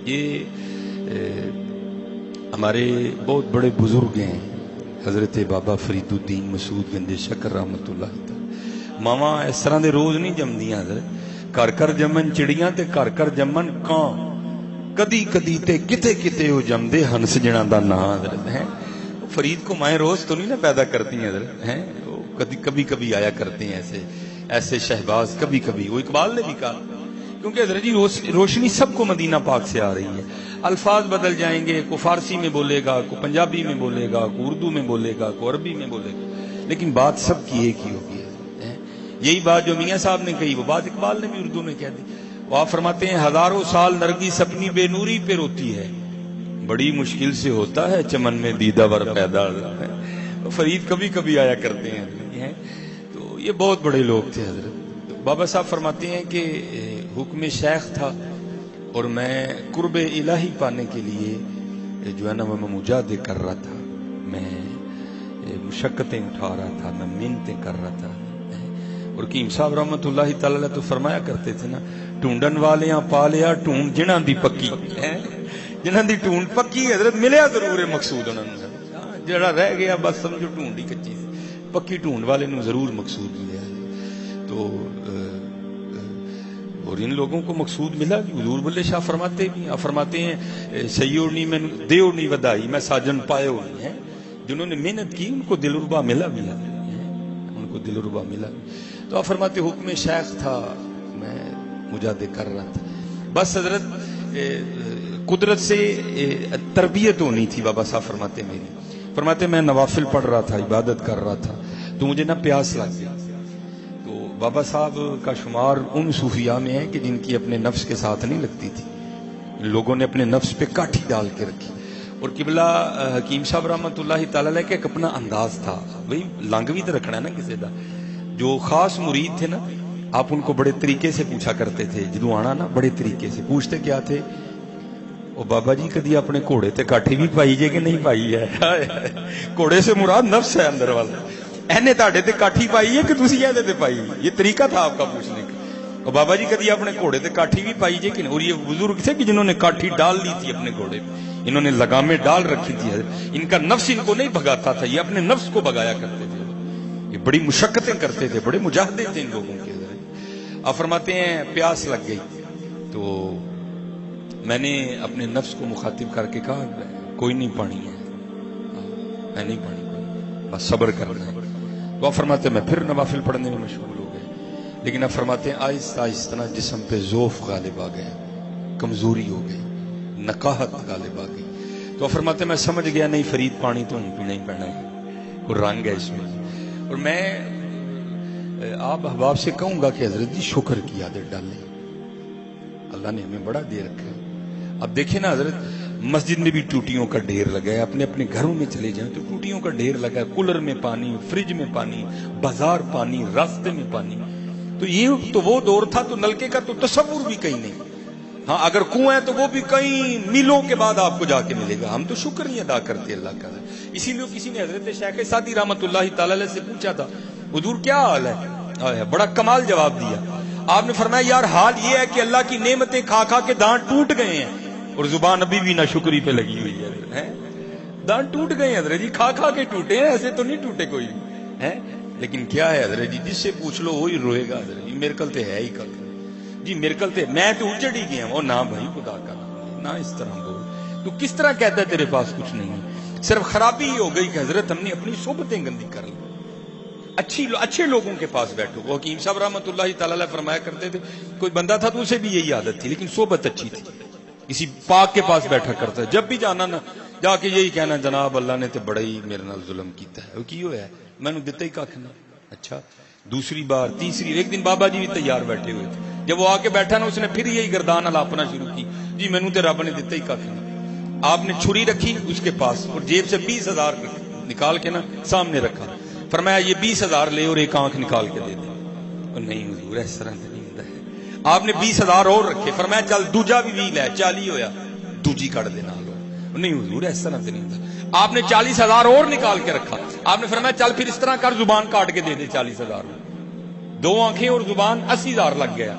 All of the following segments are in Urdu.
یہ ہمارے بہت بڑے بزرگ ہیں حضرت بابا فریدالدین مسعود گنج شکر رحمت اللہ تعالی ماما اس طرح دے روز نہیں جمدیاں حضرت گھر گھر جمن چڑیاں تے گھر گھر جمن کان کدی کدی تے کتے کتے وہ جمدے ہنس جنا دا نا حضرت ہیں فرید کو مائیں روز تو نہیں نا پیدا کرتی ہیں حضرت ہیں وہ کبھی کبھی آیا کرتے ہیں ایسے شہباز کبھی کبھی وہ اقبال نے بھی کہا کیونکہ حضرت جی روشنی سب کو مدینہ پاک سے آ رہی ہے الفاظ بدل جائیں گے کو فارسی میں بولے گا کو پنجابی میں بولے گا کو اردو میں بولے گا کو عربی میں بولے گا لیکن بات سب کی ایک ہی ہوگی یہی بات جو میاں صاحب نے کہی وہ بات اقبال نے بھی اردو میں کہہ دی وہ آپ فرماتے ہیں ہزاروں سال نرگس اپنی بے نوری پہ روتی ہے بڑی مشکل سے ہوتا ہے چمن میں دیدہ ور پیدا ہے فرید کبھی کبھی آیا کرتے ہیں تو یہ بہت بڑے لوگ تھے حضرت بابا صاحب فرماتے ہیں کہ حکم شیخ تھا اور میں قرب الہی پانے کے لیے جو ہے نا میں مجاہدے کر رہا تھا میں مشقتیں اٹھا رہا تھا میں محنتیں کر رہا تھا اور قیم صاحب رحمت اللہ تعالی تو فرمایا کرتے تھے نا ٹونڈن والیاں پا لیا ٹونڈ جنہاں دی پکی جنہاں دی ٹونڈ پکی حضرت ملیا ضرور ہے مقصود انہوں نے جڑا رہ گیا بس سمجھو ٹونڈ ہی کچی پکی ٹونڈ والے نو ضرور مقصود ملیا تو اور ان لوگوں کو مقصود ملا بھی حضور بلے شاہ فرماتے بھی فرماتے ہیں سیوڑنی میں دیوڑنی ودائی میں ساجن پائے ہوئی ہیں جنہوں نے محنت کی ان کو دلربا ملا بھی ان کو دلربا ملا بھی تو آپ فرماتے حکم شیخ تھا میں مجاہدے کر رہا تھا بس حضرت قدرت سے تربیت ہونی تھی بابا صاحب فرماتے میری فرماتے میں نوافل پڑھ رہا تھا عبادت کر رہا تھا تو مجھے نا پیاس لگ گئی تو بابا صاحب کا شمار ان صوفیاء میں ہے کہ جن کی اپنے نفس کے ساتھ نہیں لگتی تھی لوگوں نے اپنے نفس پہ کاٹھی ڈال کے رکھی اور قبلہ حکیم صاحب رحمت اللہ تعالی علیہ کا ایک اپنا انداز تھا بھئی لنگ بھی تو رکھنا ہے نا کسی دا جو خاص مرید تھے نا آپ ان کو بڑے طریقے سے پوچھا کرتے تھے جدو آنا نا بڑے طریقے سے پوچھتے کیا تھے او بابا جی کدی اپنے گھوڑے تے کاٹھی بھی پائی جے کہ نہیں پائی ہے گھوڑے سے مراد نفس ہے اندر والا اینے تاڑے تے کاٹھی پائی ہے کہ تسی ایدے تے پائی یہ طریقہ تھا آپ کا پوچھنے کا او بابا جی کدی اپنے گھوڑے تے کاٹھی بھی پائی جے کہ نہیں اور یہ بزرگ تھے کہ جنہوں نے کاٹھی ڈال لی تھی اپنے گھوڑے پہ انہوں نے لگامیں ڈال رکھی تھی ان کا نفس ان کو نہیں بھگاتا تھا یہ اپنے نفس کو بھگایا کرتے تھے یہ بڑی مشقتیں کرتے تھے بڑے مجاہدے تھے ان لوگوں کے آپ فرماتے ہیں پیاس لگ گئی تو میں نے اپنے نفس کو مخاطب کر کے کہا کوئی نہیں پانی ہے میں نہیں پانی بس صبر کرنا ہے تو آپ فرماتے ہیں میں پھر نوافل پڑھنے میں مشغول ہو گئے لیکن آپ فرماتے ہیں آہستہ آہستہ جسم پہ ذوف غالب آ گیا کمزوری ہو گئی نقاہت غالب آ گئی تو آپ فرماتے ہیں میں سمجھ گیا نہیں فرید پانی تو پینا ہی پینا ہے کوئی رنگ ہے اس میں اور میں آپ احباب سے کہوں گا کہ حضرت جی شکر کی عادت ڈالیں اللہ نے ہمیں بڑا دے رکھا ہے اب دیکھیں نا حضرت مسجد میں بھی ٹوٹیوں کا ڈھیر لگا ہے اپنے اپنے گھروں میں چلے جائیں تو ٹوٹیوں کا ڈھیر لگا ہے کولر میں پانی فریج میں پانی بازار پانی راستے میں پانی تو یہ تو وہ دور تھا تو نلکے کا تو تصور بھی کہیں نہیں ہاں اگر کنواں ہے تو وہ بھی کئی میلوں کے بعد آپ کو جا کے ملے گا ہم تو شکر نہیں ادا کرتے اللہ کا اسی لیے کسی نے حضرت شیخ سعدی رحمت اللہ تعالی سے پوچھا تھا حضور کیا حال ہے بڑا کمال جواب دیا آپ نے فرمایا یار حال یہ ہے کہ اللہ کی نعمتیں کھا کھا کے دانت ٹوٹ گئے ہیں اور زبان ابھی بھی ناشکری پہ لگی ہوئی ہے دانت ٹوٹ گئے ہیں حضرت جی کھا کھا کے ٹوٹے ہیں ایسے تو نہیں ٹوٹے کوئی ہے لیکن کیا ہے حضرت جی جس سے پوچھ لو وہی روئے گا حضرت جی میرے کل تے ہے ہی کل جی میرے کل تے میں تو اجڑ ہی گیا ہوں نہ بھائی خدا کا نہ اس طرح بول تو کس طرح کہتا ہے تیرے پاس کچھ نہیں ہے صرف خرابی ہی ہو گئی کہ حضرت ہم نے اپنی صحبتیں گندی کر لی اچھے لوگوں کے پاس بیٹھو وہ حکیم صاحب رحمت اللہ تعالی فرمایا کرتے تھے کوئی بندہ تھا تو اسے بھی یہی عادت تھی لیکن صحبت اچھی تھی کسی پاک کے پاس بیٹھا کرتا ہے جب بھی جانا نا جا کے یہی کہنا جناب اللہ نے تو بڑا ہی میرے نال ظلم کیتا ہے وہ کی ہوا ہے میں نے دیتا ہی کھ نہ اچھا دوسری بار تیسری ایک دن بابا جی بھی تیار بیٹھے ہوئے تھے جب وہ آ کے بیٹھا نا اس نے پھر یہی گردان الاپنا شروع کی جی میں نے تو رب نے دیتا ہی کھ نہ آپ نے چھری رکھی اس کے پاس اور جیب سے 20,000 نکال کے نا سامنے رکھا فرمایا یہ 20,000 لے اور ایک آنکھ نکال کے دے دے اور نہیں حضور اس طرح سے نہیں ہوتا ہے آپ نے 20,000 اور رکھے فرمایا چل دوجا بھی 20 لے 40 ہویا دوجی کٹ دے نال نہیں حضور اس طرح سے نہیں ہوتا آپ نے 40,000 اور نکال کے رکھا آپ نے فرمایا چل پھر اس طرح کر زبان کاٹ کے دے دے 40,000 2 آنکھیں اور زبان 80,000 لگ گیا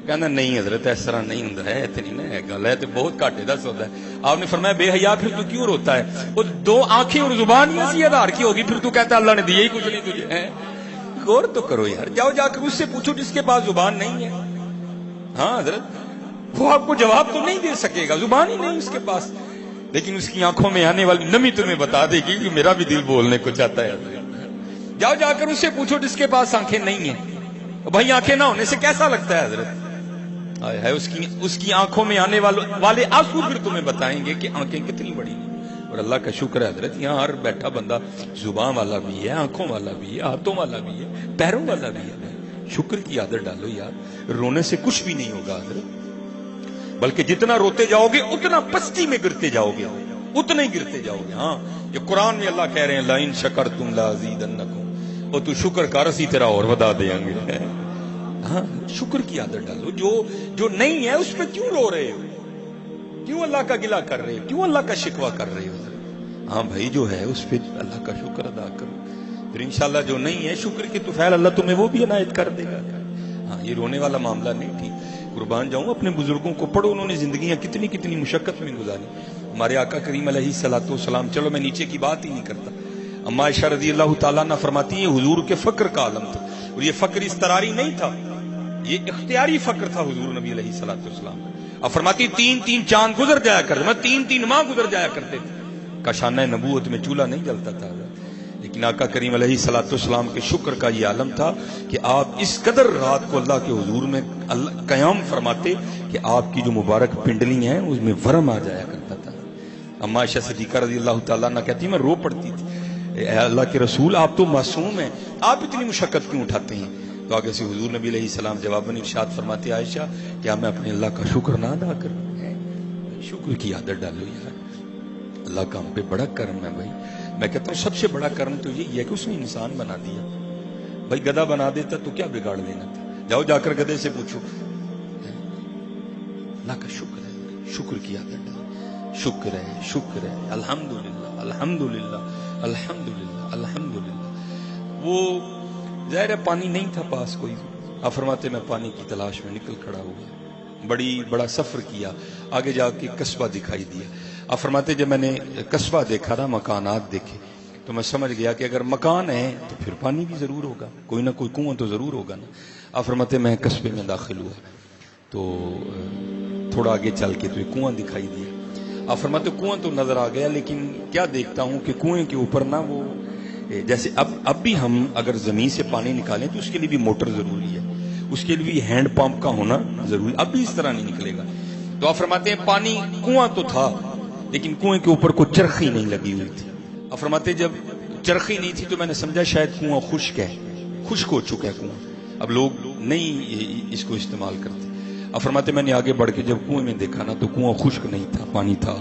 کہنا نہیں حضرت اس طرح نہیں ہوں ہے، اتنی نہ ہے گل ہے تو بہت گھاٹے دا سودا ہے. آپ نے فرمایا بے حیا پھر تو کیوں روتا ہے؟ وہ دو آنکھیں اور زبان ہی اسی آدھار کی ہوگی، پھر تو کہتا اللہ نے دیا ہی کچھ نہیں تجھے ہے. غور تو کرو یار، جاؤ جا کر اس سے پوچھو جس کے پاس زبان نہیں ہے. ہاں حضرت وہ آپ کو جواب تو نہیں دے سکے گا، زبان ہی نہیں اس کے پاس، لیکن اس کی آنکھوں میں آنے والی نمی تمہیں بتا دے گی کہ میرا بھی دل بولنے کو چاہتا ہے. جاؤ جا کر اس سے پوچھو جس کے پاس آنکھیں نہیں ہیں. بھائی آنکھیں نہ ہونے سے کیسا لگتا ہے حضرت؟ ہے اس کی آنکھوں میں آنے والے آنسو پھر تمہیں بتائیں گے کہ آنکھیں کتنی بڑی ہیں. اور اللہ کا شکر ہے حضرت یہاں ہر بیٹھا بندہ زبان والا بھی ہے، آنکھوں والا بھی ہے، ہاتھوں والا بھی ہے، پیروں والا بھی ہے. شکر کی عادت ڈالو یار، رونے سے کچھ بھی نہیں ہوگا حضرت، بلکہ جتنا روتے جاؤ گے اتنا پستی میں گرتے جاؤ گے، اتنا ہی گرتے جاؤ گے. ہاں یہ قرآن میں اللہ کہہ رہے ہیں لئن شکرتم لازیدنکم، اور تو شکر کر اسی طرح اور بتا دیں گے. ہاں شکر کی عادت ڈالو. جو نہیں ہے اس پہ کیوں رو رہے ہو؟ کیوں اللہ کا گلہ کر رہے ہو؟ کیوں اللہ کا شکوہ کر رہے ہو؟ ہاں بھائی جو ہے اس پہ اللہ کا شکر ادا کرو، پھر انشاءاللہ جو نہیں ہے شکر کی طفیل اللہ تمہیں وہ بھی عنایت کر دے گا. ہاں یہ رونے والا معاملہ نہیں. ٹھیک قربان جاؤں اپنے بزرگوں کو پڑھو، انہوں نے زندگیاں کتنی کتنی مشقت میں گزاری. ہمارے آقا کریم علیہ الصلوۃ والسلام، چلو میں نیچے کی بات ہی نہیں کرتا، اما عائشہ رضی اللہ تعالیٰ عنہ فرماتی ہیں حضور کے فقر کا عالم تھا، اور یہ فقر اضطراری نہیں تھا، یہ اختیاری فقر تھا حضور نبی علیہ الصلوۃ والسلام. اب فرماتی 3 چاند گزر جایا کرتے، میں 3 ماہ گزر جایا کرتے تھے. کاشانہ نبوت میں چولہا نہیں جلتا تھا، لیکن آقا کریم علیہ الصلوۃ والسلام کے شکر کا یہ عالم تھا کہ آپ اس قدر رات کو اللہ کے حضور میں قیام فرماتے کہ آپ کی جو مبارک پنڈلی ہیں اس میں ورم آ جایا کرتا تھا. اما عائشہ صدیقہ رضی اللہ تعالیٰ عنہ کہتی میں رو پڑتی تھی، اے اللہ کے رسول آپ تو معصوم ہیں، آپ اتنی مشقت کیوں اٹھاتے ہیں؟ تو آگے سے حضور نبی علیہ السلام جواباً ارشاد فرماتے عائشہ کیا میں اپنے اللہ کا شکر نہ ادا کروں؟ شکر کی عادت ڈالو یار، اللہ کا ہم پہ بڑا کرم ہے. بھائی میں کہتا ہوں سب سے بڑا کرم تو یہی ہے کہ اس نے انسان بنا دیا. بھائی گدھا بنا دیتا تو کیا بگاڑ دینا تھا؟ جاؤ جا کر گدھے سے پوچھو. اللہ کا شکر ہے، شکر کی عادت ڈالو. شکر ہے، شکر ہے، الحمدللہ الحمدللہ الحمدللہ الحمدللہ. وہ ظاہر ہے پانی نہیں تھا پاس کوئی، آپ فرماتے میں پانی کی تلاش میں نکل کھڑا ہوا، بڑا سفر کیا، آگے جا کے قصبہ دکھائی دیا. آپ فرماتے جب میں نے قصبہ دیکھا نا، مکانات دیکھے، تو میں سمجھ گیا کہ اگر مکان ہے تو پھر پانی بھی ضرور ہوگا، کوئی نہ کوئی کنواں تو ضرور ہوگا نا. آپ فرماتے میں قصبے میں داخل ہوا تو تھوڑا آگے چل کے تو ایک کنواں دکھائی دیا. آپ فرماتے کنواں تو نظر آ گیا، لیکن کیا دیکھتا ہوں کہ کنویں کے اوپر نا وہ جیسے اب بھی ہم اگر زمین سے پانی نکالیں تو اس کے لیے بھی موٹر ضروری ہے، اس کے لیے بھی ہینڈ پمپ کا ہونا ضروری، اب بھی اس طرح نہیں نکلے گا. تو آپ فرماتے ہیں پانی کنواں تو تھا لیکن کنویں کے اوپر کوئی چرخی نہیں لگی ہوئی تھی. آپ فرماتے جب چرخی نہیں تھی تو میں نے سمجھا شاید کنواں خشک ہے، خشک ہو چکا ہے کنواں، اب لوگ نہیں اس کو استعمال کرتے. آپ فرماتے میں نے آگے بڑھ کے جب کنویں میں دیکھا نا تو کنواں خشک نہیں تھا، پانی تھا،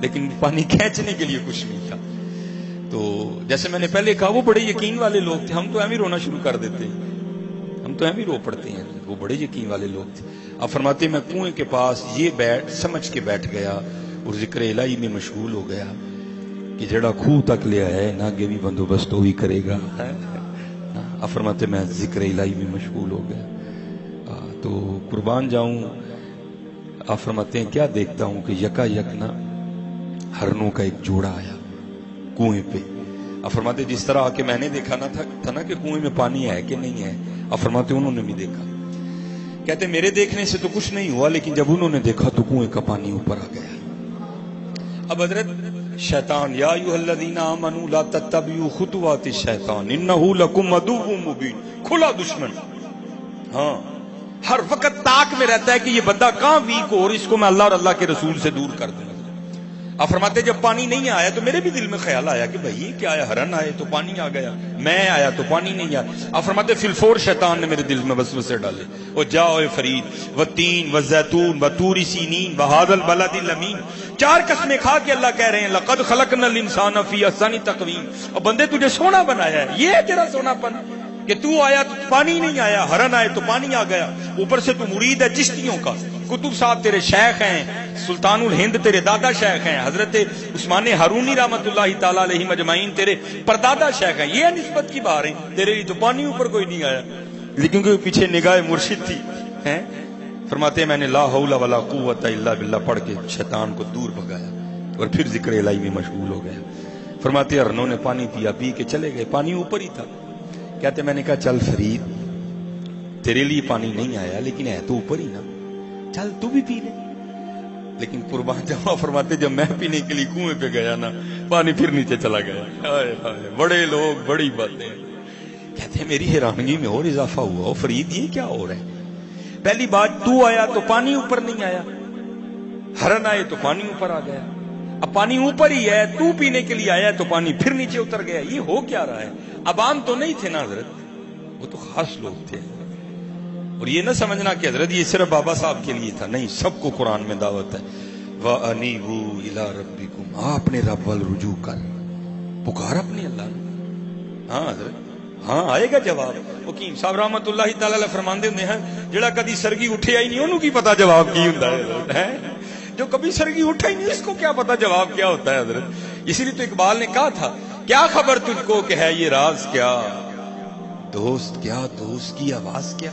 لیکن پانی کھینچنے کے لیے کچھ نہیں تھا. تو جیسے میں نے پہلے کہا وہ بڑے یقین والے لوگ تھے، ہم تو ایم ہی رونا شروع کر دیتے ہیں، ہم تو ایم ہی رو پڑتے ہیں، وہ بڑے یقین والے لوگ تھے. آپ فرماتے میں کنویں کے پاس یہ سمجھ کے بیٹھ گیا اور ذکر الہی میں مشغول ہو گیا کہ جڑا خوہ تک لے آیا نہ آگے بھی بندوبست وہی کرے گا. آپ فرماتے میں ذکر الہی میں مشغول ہو گیا. تو قربان جاؤں، آپ فرماتے ہیں کیا دیکھتا ہوں کہ یکا یک نا ہرنوں کا ایک جوڑا آیا کنویں پہ. آپ فرماتے جس طرح آ کے میں نے دیکھا تھا نا کہ کنویں میں پانی ہے کہ نہیں ہے، آپ فرماتے انہوں نے بھی دیکھا. کہتے میرے دیکھنے سے تو کچھ نہیں ہوا، لیکن جب انہوں نے دیکھا تو کنویں کا پانی اوپر آ گیا. اب حضرت شیطان یا ایھا الذین آمنوا لا تتبعوا خطوات الشیطان انہ لکم عدو مبین، کھلا دشمن. ہاں ہر وقت تاک میں رہتا ہے کہ یہ بندہ کہاں ویک ہو اور اس کو میں اللہ اور اللہ کے رسول سے دور کر دوں. آپ فرماتے جب پانی نہیں آیا تو میرے بھی دل میں خیال آیا کہ بھائی کیا آیا، ہرن آئے تو پانی آ گیا، میں آیا تو پانی نہیں آیا. آپ فرماتے فی الفور شیطان نے میرے دل میں وسوسے ڈالے، وہ جاؤ فرید والتین والزیتون وطور سینین وہذا البلد الامین. 4 قسمیں کھا کے اللہ کہہ رہے ہیں لقد خلقنا الانسان فی احسن تقویم. اور بندے تجھے سونا بنایا ہے، یہ ہے تیرا سونا پن کہ تو آیا تو پانی نہیں آیا، ہرن آئے تو پانی آ گیا. اوپر سے تو مرید ہے چشتیوں کا، کتب صاحب تیرے شیخ ہیں، سلطان الہند تیرے دادا شیخ ہیں، حضرت عثمان ہارونی رحمت اللہ تعالیٰ علیہ مجمعین تیرے پردادا شیخ ہیں. یہ نسبت کی بات ہے، تیرے لیے تو پانی اوپر کوئی نہیں آیا، لیکن کہ پیچھے نگاہ مرشد تھی. فرماتے ہیں میں نے لا حول ولا قوت الا باللہ پڑھ کے شیطان کو دور بھگایا اور پھر ذکر الہی میں مشغول ہو گیا. فرماتے ہیں ارنوں نے پانی پیا، پی کے چلے گئے، پانی اوپر ہی تھا. کہتے میں نے کہا چل فرید تیرے لیے پانی نہیں آیا لیکن ہے تو اوپر ہی نا، چل تو بھی پی لے. لیکن قربان جاؤ فرماتے جب میں پینے کے لیے کنویں پہ گیا نا پانی پھر نیچے چلا گیا. ہائے ہائے بڑے لوگ بڑی باتیں. کہتے ہیں میری حیرانگی میں اور اضافہ ہوا، فرید یہ کیا ہو رہا ہے؟ پہلی بات تو آیا تو پانی اوپر نہیں آیا، ہرن آئے تو پانی اوپر آ گیا، اب پانی اوپر ہی ہے تو پینے کے لیے آیا تو پانی پھر نیچے اتر گیا. یہ ہو کیا رہا ہے؟ اب عام تو نہیں تھے نا حضرت، وہ تو خاص لوگ تھے. اور یہ نہ سمجھنا کہ حضرت یہ صرف بابا صاحب کے لیے تھا، نہیں، سب کو قرآن میں دعوت ہے. وَأَنِيبُوا إِلَىٰ رَبِّكُمْ، اپنے رب وال رجوع کر، پکار اپنے اللہ نے. ہاں حضرت ہاں آئے گا جواب. حکیم صاحب رحمت اللہ تعالی علیہ فرماندے ہوندے ہیں جڑا کدی سرگی اٹھیا ہی نہیں انہوں کی پتا جواب کی ہوندا ہے. جو کبھی سرگی اٹھا ہی نہیں اس کو کیا پتا جواب کیا ہوتا ہے حضرت. اسی لیے تو اقبال نے کہا تھا کیا خبر تجھ کو کہ ہے یہ راز کیا، دوست کیا دوست کی آواز کیا.